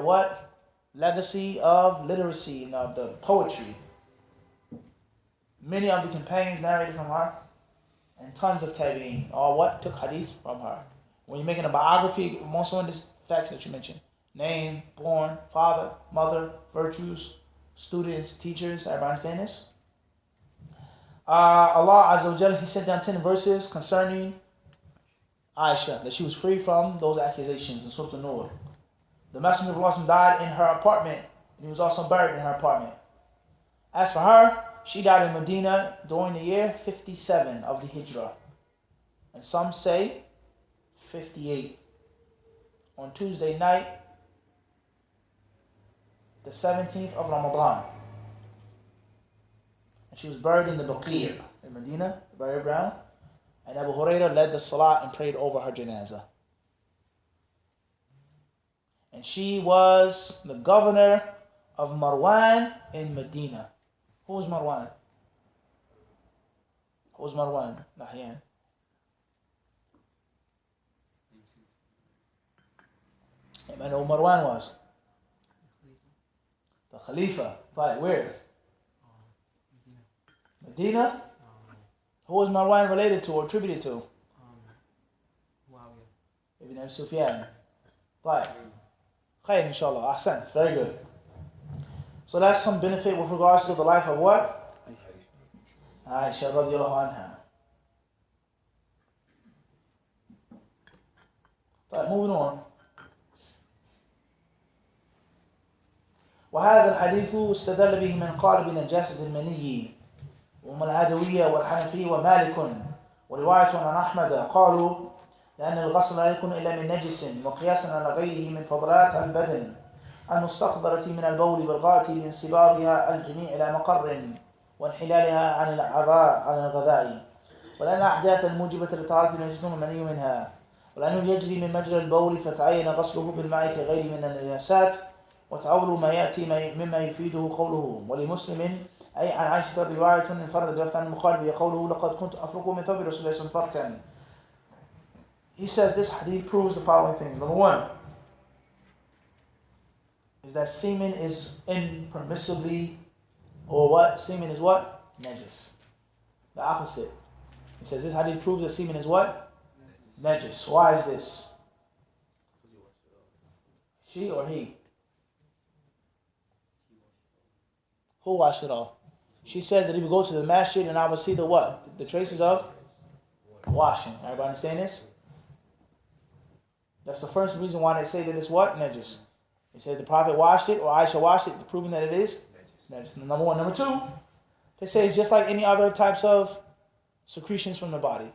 what? Legacy of literacy and of the poetry. Many of the companions narrated from her and tons of tabi'een all what? Took hadith from her. When you're making a biography, most of the facts that you mentioned. Name, born, father, mother, virtues, students, teachers. Everybody understand this? Allah Azza wa Jalla, He sent down 10 verses concerning Aisha, that she was free from those accusations in Surah An-Nur. The Messenger of Allah died in her apartment, and he was also buried in her apartment. As for her, she died in Medina during the year 57 of the Hijrah. And some say 58. On Tuesday night, the 17th of Ramadan. And she was buried in the Baqir in Medina, the burial ground. And Abu Hurairah led the salah and prayed over her janazah. And she was the governor of Marwan in Medina. Who was Marwan? Who was Marwan? Nahyan. I know who Marwan was. The Khalifa. Right, where? Medina? Who was Marwan related to or attributed to? Ibn Abi Sufyan. Right. Khair, inshallah. Ahsan. Very good. So that's some benefit with regards to the life of what? Aisha radiallahu anha. Right, moving on. وهذا الحديث استدل به من قال بنجاسة المني وهم العدوية والحنفي ومالك ورواية عن أحمد قالوا لأن الغسل لا يكون إلا من نجس وقياسا على غيره من فضلات البدن المستقدرة من البول والغائط لانصبابها الجميع إلى مقر وانحلالها عن الغذاء ولأن أحداث الموجبة لطهارة نجسة المني منها ولأنه يجري من مجرى البول فتعين غسله بالماء كغيره من النجاسات وتعول ما يأتي مما يفيده قوله ولمسلم أي عن عائشة رواية انفرد برفع عن البخاري بقوله لقد كنت أفرق من ثوب رسول الله فرقا. He says this hadith proves the following things. Number one is that semen is impermissibly, or what? Semen is what? Najis. The opposite. He says this hadith proves that semen is what? Najis. Why is this? She or he? Who washed it off? She says that he would go to the masjid and I would see the what? The traces of washing. Everybody understand this? That's the first reason why they say that it's what? Najis. They say the Prophet washed it or Aisha washed it, proving that it is najis. Number one. Number two, they say it's just like any other types of secretions from the body.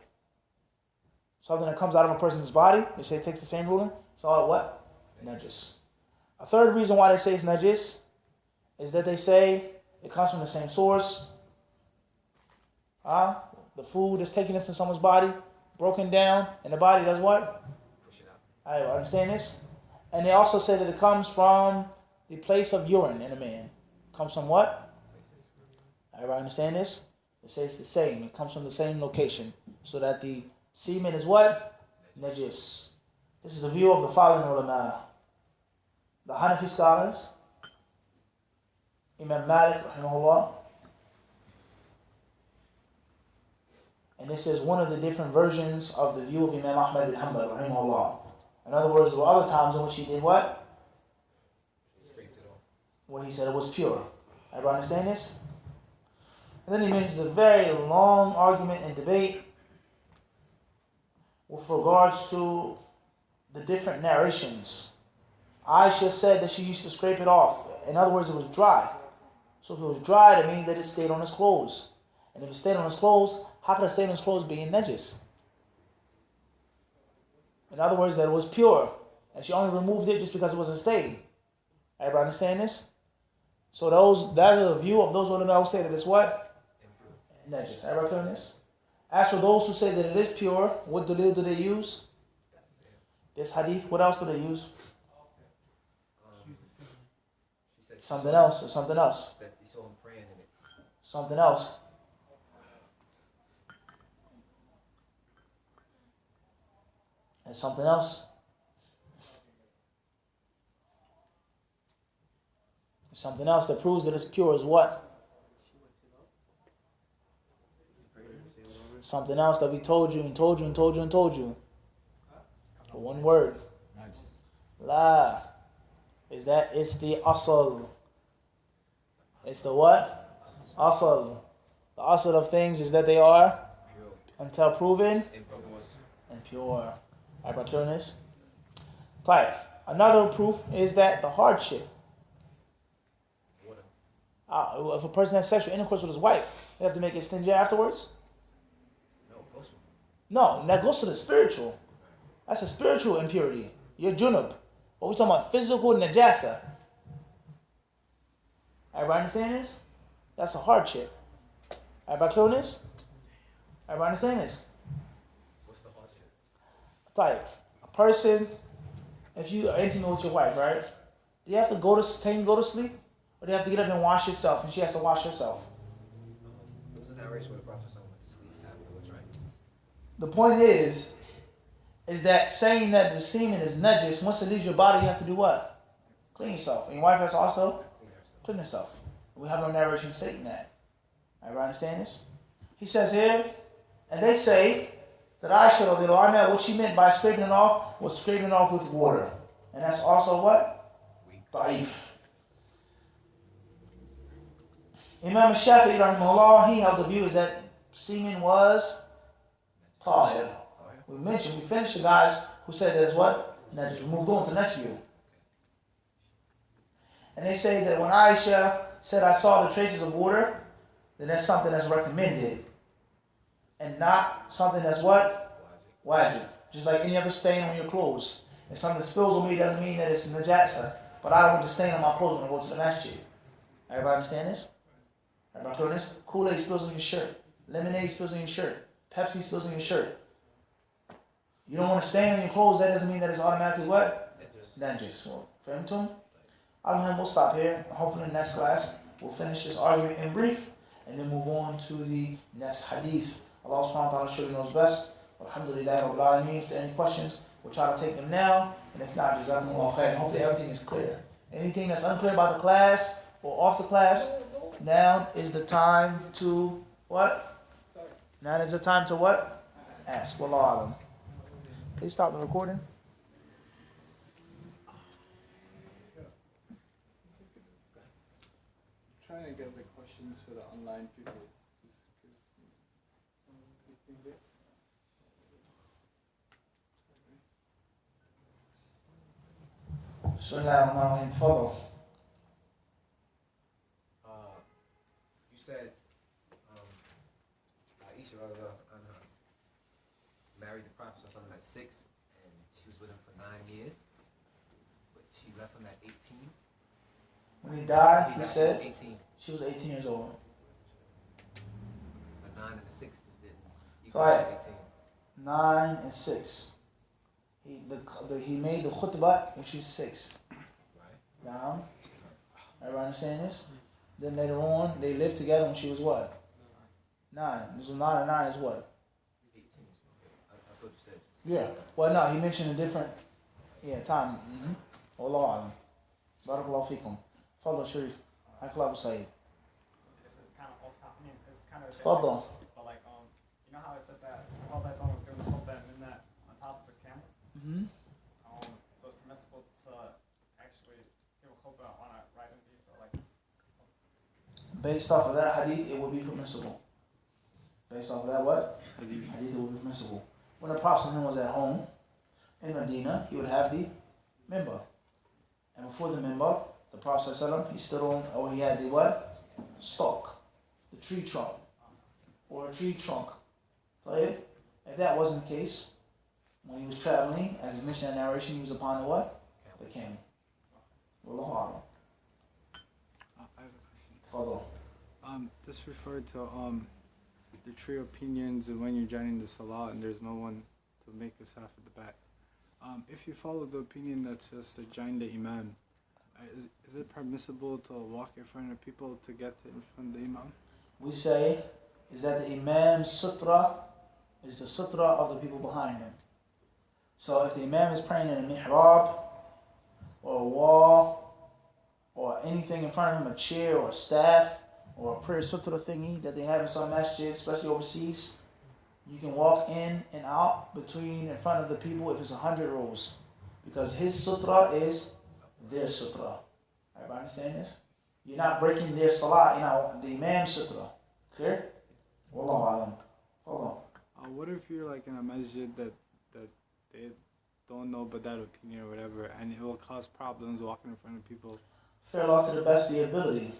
Something that comes out of a person's body, they say it takes the same ruling. It's all what? Najis. A third reason why they say it's najis is that they say it comes from the same source. The food is taken into someone's body, broken down, and the body does what? Push it out. I understand this. And they also say that it comes from the place of urine in a man. It comes from what? Everybody understand this? They say it's the same. It comes from the same location. So that the semen is what? Najis. This is the view of the following ulama. The Hanafi scholars, Imam Malik, rahimahullah, and this is one of the different versions of the view of Imam Ahmad bin Hanbal, rahimahullah. In other words, there were other times in which he did what? Scraped it off. Where he said it was pure. Everybody understand this? And then he mentions a very long argument and debate with regards to the different narrations. Aisha said that she used to scrape it off. In other words, it was dry. So if it was dry, that means that it stayed on his clothes. And if it stayed on his clothes, how could it stay on his clothes being najis? In other words, that it was pure. And she only removed it just because it was a stain. Everybody understand this? So that's a view of those ulama who say that it's what? Najis. Everybody clear on this? As for those who say that it is pure, what dalil do they use? This hadith. What else do they use? Something else or something else. That they saw him praying in it. Something else. And something else. Something else that proves that it's pure is what? Something else that we told you and told you and told you and told you. One word. La. Is that it's the asal. It's the what? Asal. The asal of things is that they are until proven and pure. Everybody clear on this? Fine. Another proof is that the hardship. If a person has sexual intercourse with his wife, they have to make it stingy afterwards? No, that ghusl is spiritual. That's a spiritual impurity. You're junub. But we're talking about physical najasa. Everybody understand this? That's a hardship. Everybody clear on this? Everybody understand this? What's the hardship? Like, a person, if you are intimate with your wife, right? Do you have to go to sleep? Or do you have to get up and wash yourself and she has to wash herself? There was a narration where the Prophet went to sleep afterwards, right? The point is that saying that the semen is najis, once it leaves your body, you have to do what? Clean yourself. And your wife has to also clean herself. We have no narration stating that. Everybody understand this? He says here, and they say that Aisha, what she meant by scraping it off was scraping it off with water. And that's also what? Da'if. Imam Shafi'i, rahimahullah, he held the view is that semen was tahir. We finished the guys who said that it's what? Now just moved on to the next view. And they say that when Aisha said, I saw the traces of water, then that's something that's recommended. And not something that's what? Wajib. Just like any other stain on your clothes. If something spills on me, doesn't mean that it's najasa. But I don't want to stain on my clothes when I go to the masjid. Everybody understand this? Everybody clear on this? Kool-Aid spills on your shirt. Lemonade spills on your shirt. Pepsi spills on your shirt. You don't want to stain on your clothes, that doesn't mean that it's automatically what? Najis. Well, we'll stop here. Hopefully in the next class we'll finish this argument in brief and then move on to the next hadith. Allah subhanahu wa ta'ala surely knows best. Alhamdulillah Rabbil Alameen. If there are any questions, we'll try to take them now. And if not, Jazakumullah khair. Hopefully everything is clear. Anything that's unclear about the class or off the class, now is the time to what? Now is the time to what? Ask. Wallahu alam. Please stop the recording. Trying to get the questions for the online people. Bismillahirrahmanirrahim. Follow. You said Aisha radiallahu anha married the Prophet sallallahu at 6, and she was with him for 9 years, but she left him at 18. When he died, he left said him at 18, she was 18 years old. but 9 and the 6 just didn't So equal 18. 9 and 6. He made the khutbah when she was 6. Right. Now, everybody understand this? Then later on, they lived together when she was what? 9. This was 9 and 9 is what? 18. I thought you said 6. Yeah. Well, no, he mentioned a different, time. Wallahu alam. Barakallahu fikum. Fadl Sharif. Hakallah Abu Sayyid. This is kind of off top. I mean, it's kind of. Fadl. But like, you know how I said that Prophet was going to put that in that on top of the camel. Mm-hmm. So it's permissible to actually give a khutbah on a riding beast or like. Based off of that hadith, it would be permissible. Based off of that what? Hadith. Hadith would be permissible. When the Prophet was at home in Medina, he would have the minbar. And before the minbar, the Prophet he stood on, or he had the what? Stalk. The tree trunk. Or a tree trunk. So if that wasn't the case, when he was traveling, as he mentioned in the narration, he was upon the what? The camel. Wallahu alam. I have a question. Follow. This referred to the tree opinions and when you're joining the salah and there's no one to make a saf at the back. If you follow the opinion that says to join the imam, is it permissible to walk in front of people to get in front of the imam? We say is that the imam's sutra is the sutra of the people behind him. So if the imam is praying in a mihrab or a wall or anything in front of him, a chair or a staff or a prayer sutra thingy that they have in some masjids, especially overseas, you can walk in and out between in front of the people if it's 100 rows, because his sutra is their sutra. Everybody understand this? You're not breaking their salah, the imam's sutra. Clear? Wallahu alam. Hold on. What if you're like in a masjid that they don't know but that opinion or whatever, and it will cause problems walking in front of people? Fair law to the best of your ability.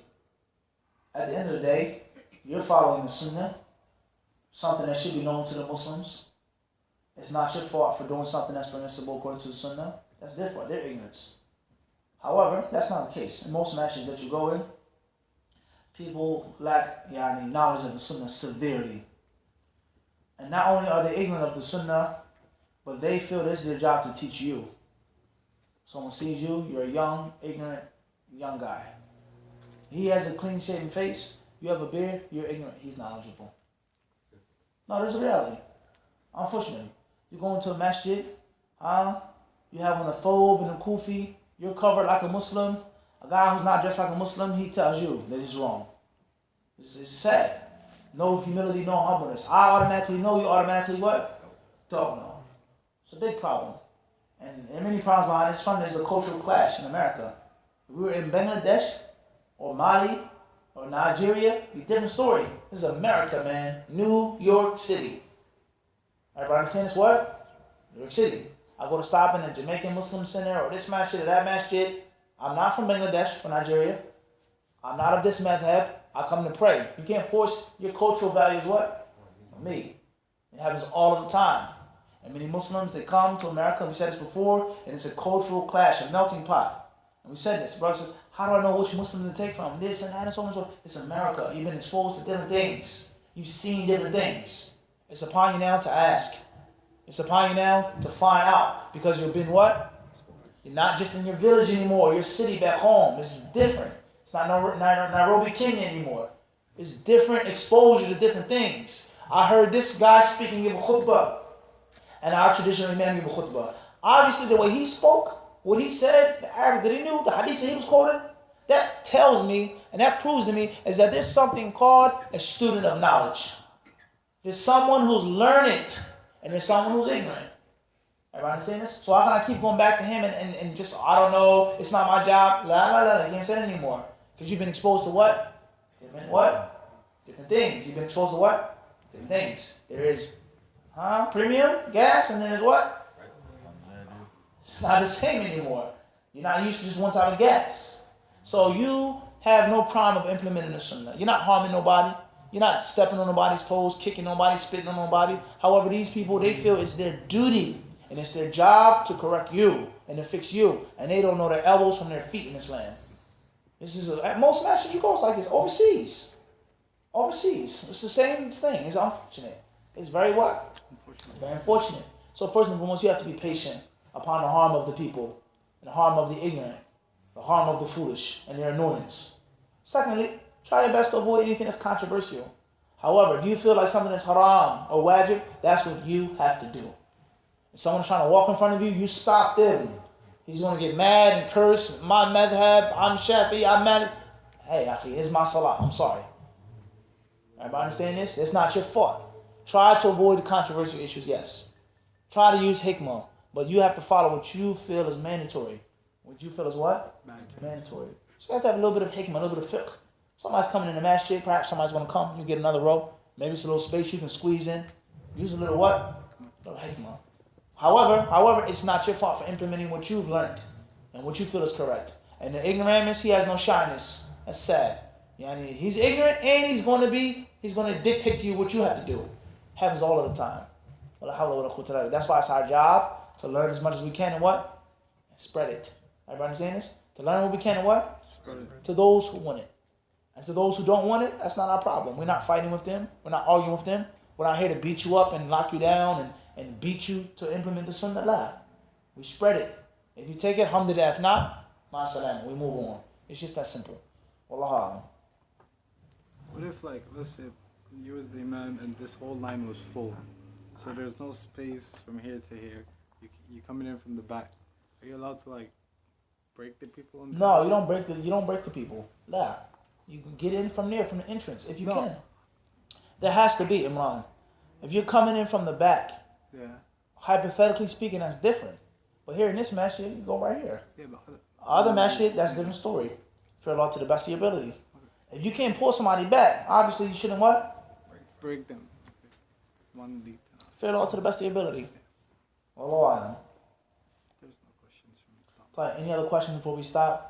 At the end of the day, you're following the sunnah, something that should be known to the Muslims. It's not your fault for doing something that's permissible according to the sunnah. That's their fault, their ignorance. However, that's not the case. In most masjids that you go in, people lack knowledge of the sunnah severely. And not only are they ignorant of the sunnah, but they feel this is their job to teach you. Someone sees you, you're a young, ignorant, young guy. He has a clean-shaven face, you have a beard, you're ignorant, he's knowledgeable. No, this is reality. Unfortunately, you go into a masjid, you have on a thobe and a kufi, you're covered like a Muslim. A guy who's not dressed like a Muslim, he tells you that he's wrong. It's sad. No humility, no humbleness. I automatically know, you automatically what? Don't know. It's a big problem. And many problems behind this. There's a cultural clash in America. If we were in Bangladesh or Mali or Nigeria, it'd be a different story. This is America, man. New York City. Everybody understand this what? New York City. I go to stop in a Jamaican Muslim center or this masjid or that masjid. I'm not from Bangladesh or Nigeria. I'm not of this madhab. I come to pray. You can't force your cultural values what? On me. It happens all of the time. And many Muslims, they come to America, we said this before, and it's a cultural clash, a melting pot. And we said this. Brother says, how do I know which Muslim to take from? This and that and so on and so on. It's America. You've been exposed to different things. You've seen different things. It's upon you now to ask. It's upon you now to find out. Because you've been what? You're not just in your village anymore, your city back home. This is different. It's not Nairobi, Kenya anymore. It's different exposure to different things. I heard this guy speaking give a khutbah, and our traditional imam give a khutbah. Obviously, the way he spoke, what he said, the Arabic that he knew, the hadith that he was quoting, that tells me, and that proves to me, is that there's something called a student of knowledge. There's someone who's learned, and there's someone who's ignorant. Everybody understand this? So how can I keep going back to him and just, I don't know, it's not my job, you can't say it anymore. Because you've been exposed to what? Different what? Different things. You've been exposed to what? Different things. There is, premium, gas, and then there's what? It's not the same anymore. You're not used to just one type of gas. So you have no problem of implementing the sunnah. You're not harming nobody. You're not stepping on nobody's toes, kicking nobody, spitting on nobody. However, these people, they feel it's their duty and it's their job to correct you and to fix you. And they don't know their elbows from their feet in this land. This is, at most masjids you go, it's like this. Overseas. Overseas. It's the same thing. It's unfortunate. It's very what? Very unfortunate. So first and foremost, you have to be patient upon the harm of the people and the harm of the ignorant, the harm of the foolish and their annoyance. Secondly, try your best to avoid anything that's controversial. However, if you feel like something is haram or wajib, that's what you have to do. If someone's trying to walk in front of you, you stop them. He's going to get mad and curse. My madhab, I'm Shafi, I'm mad. Hey, akhi, it's my salah. I'm sorry. Everybody understand this? It's not your fault. Try to avoid the controversial issues, yes. Try to use hikmah, but you have to follow what you feel is mandatory. What you feel is what? Mandatory. So you have to have a little bit of hikmah, a little bit of fiqh. Somebody's coming in the masjid, perhaps somebody's going to come, you get another row. Maybe it's a little space you can squeeze in. Use a little what? A little hikmah. However, it's not your fault for implementing what you've learned and what you feel is correct. And the ignoramus, he has no shyness. That's sad. He's ignorant and he's going to dictate to you what you have to do. Happens all of the time. That's why it's our job to learn as much as we can and what? And spread it. Everybody understand this? To learn what we can and what? Spread it. To those who want it. And to those who don't want it, that's not our problem. We're not fighting with them. We're not arguing with them. We're not here to beat you up and lock you down and beat you to implement the sunnah. La. We spread it. If you take it, alhamdulillah. If not, ma salam. We move on. It's just that simple. Wallahu. What if, like, let's say you was the imam and this whole line was full, so there's no space from here to here. You coming in from the back. Are you allowed to, like, break the people? No, you don't break the people. La. You can get in from there, from the entrance, if you can. There has to be, Imran. If you're coming in from the back, hypothetically speaking, that's different. But here in this masjid, you go right here. Yeah, but other masjid, that's a different story. Fair law to the best of your ability. If you can't pull somebody back, obviously you shouldn't what? Break them. One lead. Fair law to the best of your ability. Wallahu a'lam. There's no questions from me. Any other questions before we stop?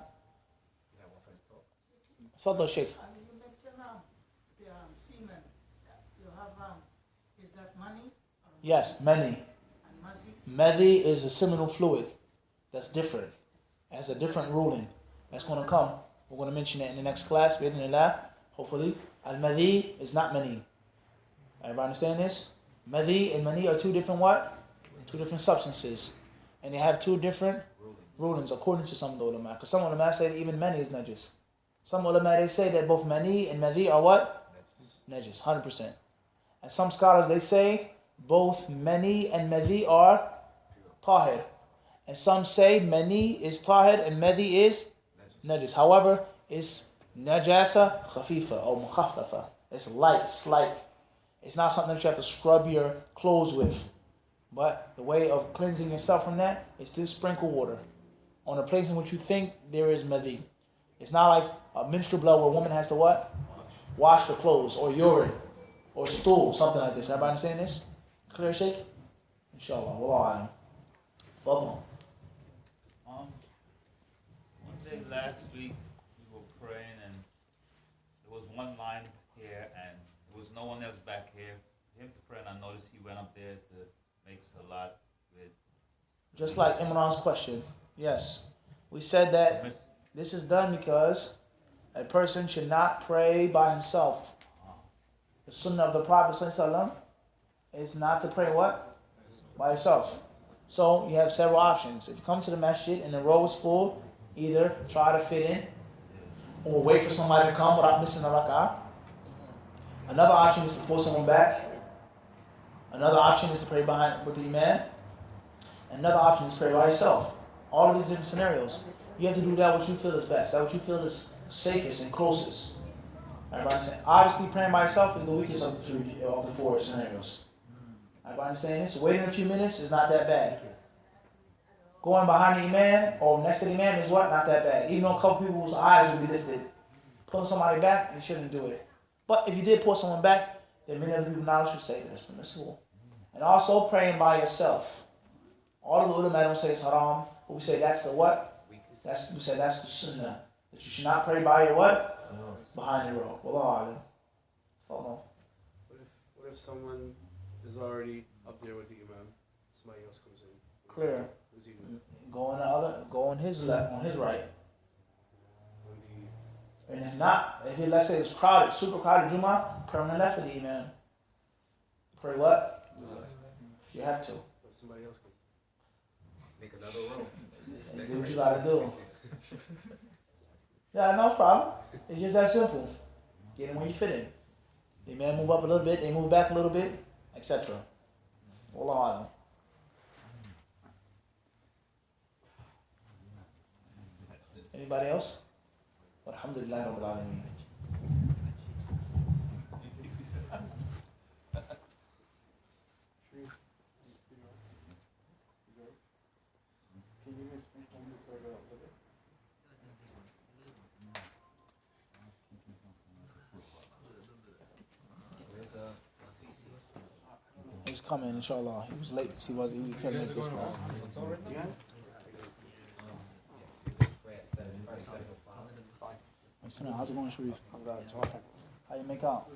Fadl Sheikh. You mentioned the semen. You have, is that money? Yes, many. Madhi is a seminal fluid. That's different. It has a different ruling. That's going to come. We're going to mention it in the next class. Hopefully. Al-madhi is not mani. Everybody understand this? Madhi and mani are two different what? Two different substances. And they have two different rulings according to some of the ulama. Because some ulama say that even mani is najis. Some ulama, they say that both mani and madhi are what? Najis, 100%. And some scholars, they say both mani and madhi are tahir. And some say mani is tahir and madhi is najis. However, it's najasa khafifa or mukhaffafa. It's light, slight. It's not something that you have to scrub your clothes with. But the way of cleansing yourself from that is to sprinkle water on a place in which you think there is madhi. It's not like a menstrual blood where a woman has to what? Wash the clothes or urine or stool, something like this. Everybody understand this? Clear, Sheikh? Inshallah. Wallahu a'lam. One day last week we were praying and there was one line here and there was no one else back here. For him to pray, and I noticed he went up there to make salat with. Just like Imran's question. Yes. We said that this is done because a person should not pray by himself. The sunnah of the Prophet ﷺ is not to pray what? By yourself. So you have several options. If you come to the masjid and the row is full, either try to fit in or wait for somebody to come without missing a rak'ah. Another option is to pull someone back. Another option is to pray behind with the imam. Another option is to pray by yourself. All of these different scenarios. You have to do that what you feel is best. That what you feel is safest and closest. Everybody understand? Obviously, praying by yourself is the weakest of the four scenarios. Everybody understand this? So waiting a few minutes is not that bad. Going behind the imam or next to the imam is what? Not that bad. Even though a couple people's eyes will be lifted. Pulling somebody back, you shouldn't do it. But if you did pull someone back, then many other people knowledge would say that it's permissible. And also praying by yourself. All of the ulama don't say it's haram, but we say that's the what? We say that's the sunnah. That you should not pray by your what? Behind the row. Wallahu alam. Oh, What if someone is already up there with the imam, somebody else comes in? clear. Who's he with? Go on his left, on his right. And if not, let's say it's crowded, super crowded Jumu'ah, pray on the left of the imam. Pray what? You have to. If somebody else comes Make another row. And do what you gotta do. Yeah, no problem. It's just that simple. Get in where you fit in. The man move up a little bit, they move back a little bit, etc. Wallahu alam. Anybody else? Alhamdulillah Rabbil Alameen. He's coming, inshallah. He was late because he couldn't make this call. How's it going, Sharif? How you make out?